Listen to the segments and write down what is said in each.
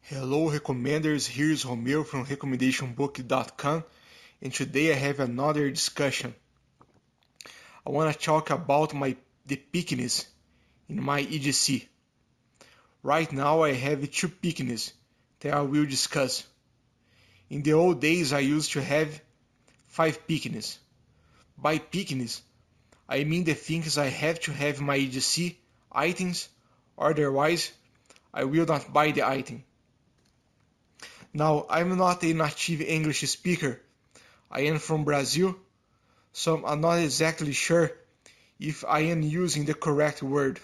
Hello recommenders, here's Romeo from recommendationbook.com, and today I have another discussion. I want to talk about the pickness in my EDC. Right now I have two pickness that I will discuss. In the old days I used to have 5 pickness. By pickness I mean the things I have to have in my EDC items, otherwise I will not buy the item. Now, I'm not a native English speaker. I am from Brazil, so I'm not exactly sure if I am using the correct word.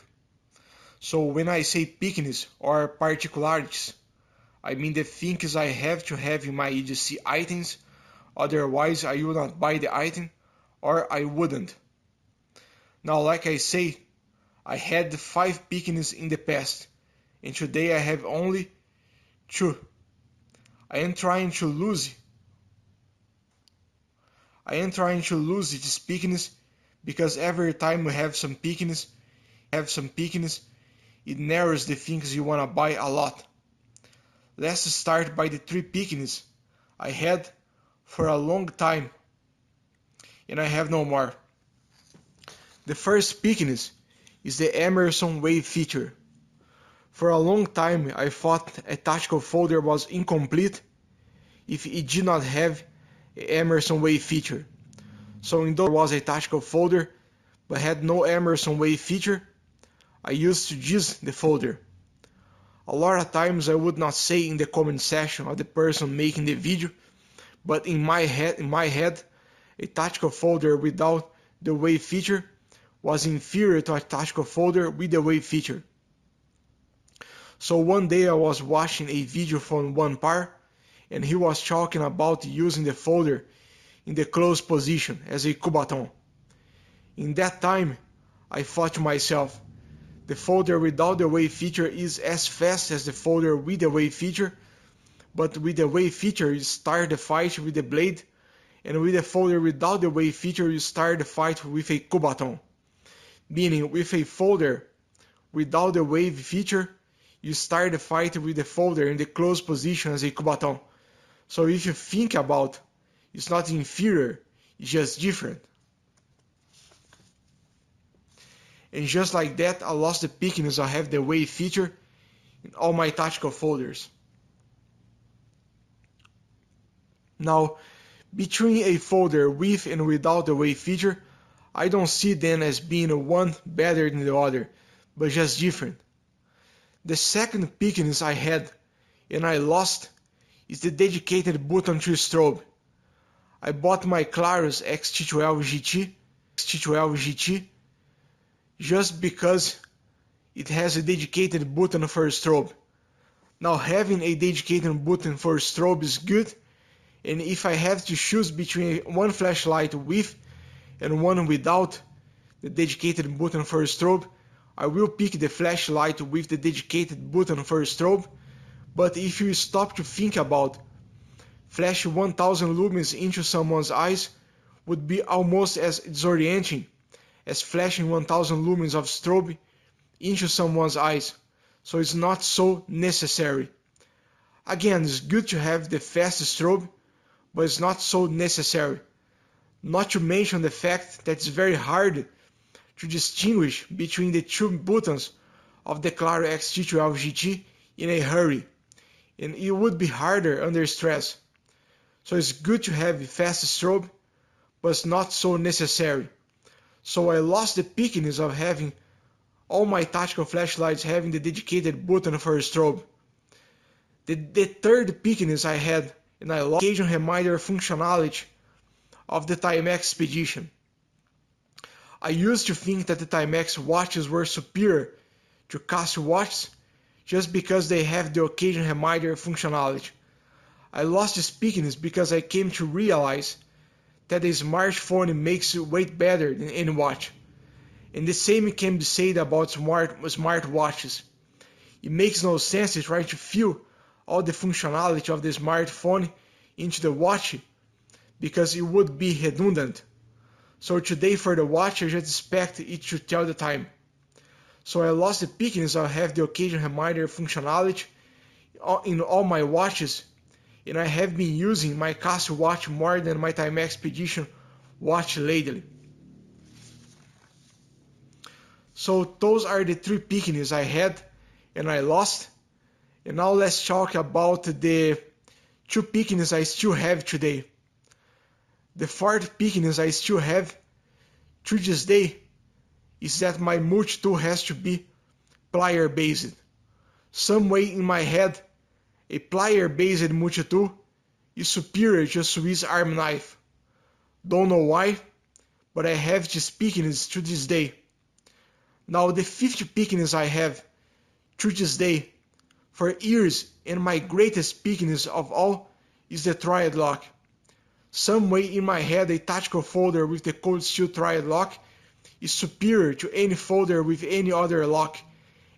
So when I say pickness or particularities, I mean the things I have to have in my EDC items, otherwise I will not buy the item or I wouldn't. Now, like I say, I had 5 pickness in the past, and today I have only 2. I am trying to lose this pickness because every time we have some pickness, it narrows the things you wanna buy a lot. Let's start by the 3 pickness I had for a long time, and I have no more. The first pickness is the Emerson Wave feature. For a long time I thought a tactical folder was incomplete if it did not have an Emerson Wave feature. So although there was a tactical folder but had no Emerson Wave feature, I used to use the folder. A lot of times I would not say in the comment section of the person making the video, but in my head a tactical folder without the Wave feature was inferior to a tactical folder with the Wave feature. So one day I was watching a video from one par, and he was talking about using the folder in the close position as a cubaton. In that time, I thought to myself, the folder without the wave feature is as fast as the folder with the wave feature, but with the wave feature you start the fight with the blade, and with the folder without the wave feature you start the fight with a cubaton. Meaning, with a folder without the wave feature, you start the fight with the folder in the close position as a cubaton. So if you think about, it's not inferior, it's just different. And just like that, I lost the pickness I have the wave feature in all my tactical folders. Now, between a folder with and without the wave feature, I don't see them as being one better than the other, but just different. The second pickness I had, and I lost, is the dedicated button to strobe. I bought my Clarus XT12 GT just because it has a dedicated button for strobe. Now, having a dedicated button for strobe is good, and if I have to choose between one flashlight with and one without the dedicated button for strobe, I will pick the flashlight with the dedicated button for strobe. But if you stop to think about, flash 1000 lumens into someone's eyes would be almost as disorienting as flashing 1000 lumens of strobe into someone's eyes, so it's not so necessary. Again, it's good to have the fast strobe, but it's not so necessary. Not to mention the fact that it's very hard to distinguish between the 2 buttons of the Claro XT12 GT in a hurry, and it would be harder under stress. So it's good to have fast strobe, but it's not so necessary. So I lost the pickness of having all my tactical flashlights having the dedicated button for strobe. The third pickness I had, and I lost the occasion reminder functionality of the Timex Expedition. I used to think that the Timex watches were superior to Casio watches just because they have the occasion reminder functionality. I lost this pickness because I came to realize that a smartphone makes you weight better than any watch. And the same can be said about smart watches. It makes no sense to try to fill all the functionality of the smartphone into the watch because it would be redundant. So today for the watch I just expect it to tell the time. So I lost the pickness of have the occasion reminder functionality in all my watches, and I have been using my Casio watch more than my Time Expedition watch lately. So those are the 3 Pickness I had and I lost. And now let's talk about the 2 Pickness I still have today. The 4th Pickness I still have to this day is that my multi-tool has to be plier based. Some way in my head, a plier based multi-tool is superior to a Swiss Army knife. Don't know why, but I have this Pickness to this day. Now the 5th Pickness I have to this day for years, and my greatest Pickness of all is the Triad lock. Some way in my head, a tactical folder with the cold steel Triad lock is superior to any folder with any other lock,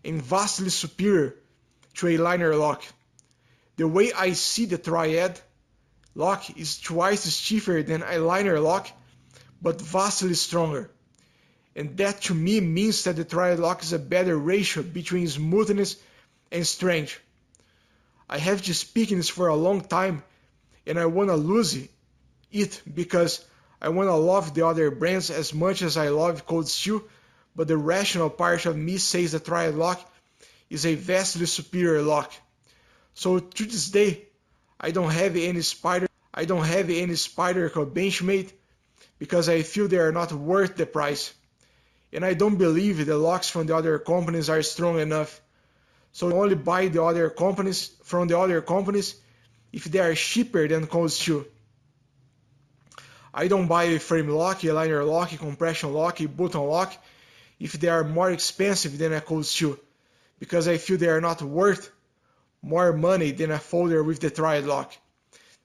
and vastly superior to a liner lock. The way I see the Triad lock is twice stiffer than a liner lock, but vastly stronger. And that to me means that the Triad lock is a better ratio between smoothness and strength. I have this Pickness for a long time, and I wanna lose it because I wanna love the other brands as much as I love cold steel, but the rational part of me says the Triad lock is a vastly superior lock. So to this day, I don't have any Spyderco Benchmade because I feel they are not worth the price. And I don't believe the locks from the other companies are strong enough. So I only buy the other companies from the other companies if they are cheaper than cold steel. I don't buy a frame lock, a liner lock, a compression lock, a button lock if they are more expensive than a cold steel, because I feel they are not worth more money than a folder with the Triad lock.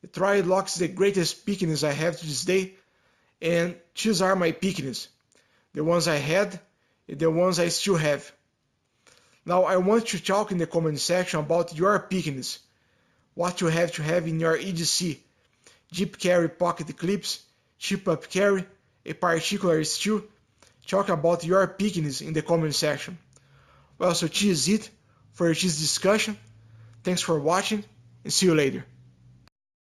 The Triad lock is the greatest Pickness I have to this day, and these are my Pickness. The ones I had and the ones I still have. Now I want to talk in the comment section about your Pickness. What you have to have in your EDC. Deep carry pocket clips, chip up carry, a particular steel. Talk about your Pickness in the comment section. Well, so this is it for this discussion. Thanks for watching and see you later.